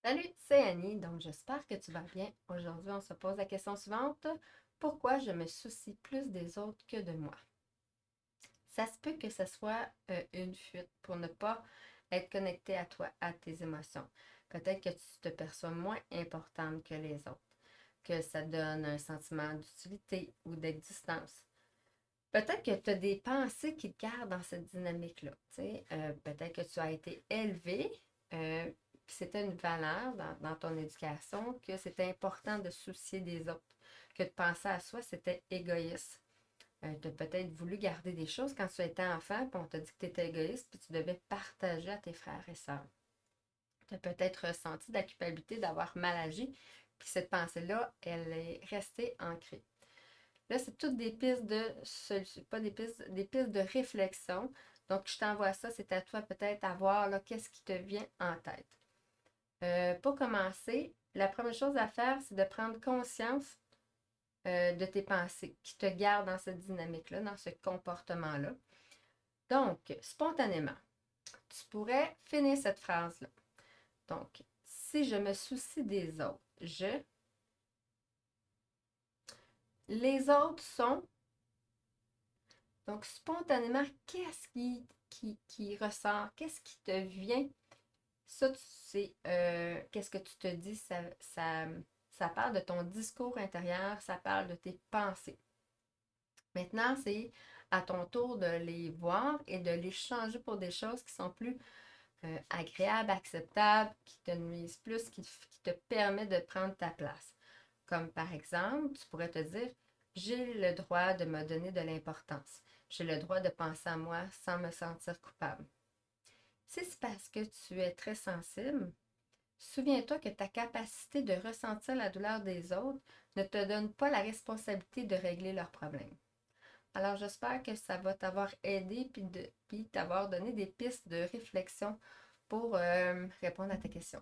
Salut, c'est Annie, donc j'espère que tu vas bien. Aujourd'hui, on se pose la question suivante. Pourquoi je me soucie plus des autres que de moi? Ça se peut que ce soit une fuite pour ne pas être connecté à toi, à tes émotions. Peut-être que tu te perçois moins importante que les autres, que ça donne un sentiment d'utilité ou d'existence. Peut-être que tu as des pensées qui te gardent dans cette dynamique-là. Peut-être que tu as été élevé, euh, puis c'était une valeur dans ton éducation, que c'était important de se soucier des autres, que de penser à soi, c'était égoïste. Tu as peut-être voulu garder des choses quand tu étais enfant, puis on t'a dit que tu étais égoïste, puis tu devais partager à tes frères et sœurs. Tu as peut-être ressenti de la culpabilité d'avoir mal agi, puis cette pensée-là, elle est restée ancrée. Là, c'est toutes des pistes de solutions, pas des pistes de réflexion. Donc, je t'envoie ça, c'est à toi peut-être à voir là, qu'est-ce qui te vient en tête. Pour commencer, la première chose à faire, c'est de prendre conscience de tes pensées qui te gardent dans cette dynamique-là, dans ce comportement-là. Donc, spontanément, tu pourrais finir cette phrase-là. Donc, si je me soucie des autres, les autres sont. Donc, spontanément, qu'est-ce qui ressort? Qu'est-ce qui te vient? Ça, tu sais, qu'est-ce que tu te dis? Ça parle de ton discours intérieur, ça parle de tes pensées. Maintenant, c'est à ton tour de les voir et de les changer pour des choses qui sont plus agréables, acceptables, qui te nuisent plus, qui te permettent de prendre ta place. Comme par exemple, tu pourrais te dire, j'ai le droit de me donner de l'importance. J'ai le droit de penser à moi sans me sentir coupable. Si c'est parce que tu es très sensible, souviens-toi que ta capacité de ressentir la douleur des autres ne te donne pas la responsabilité de régler leurs problèmes. Alors j'espère que ça va t'avoir aidé puis t'avoir donné des pistes de réflexion pour répondre à ta question.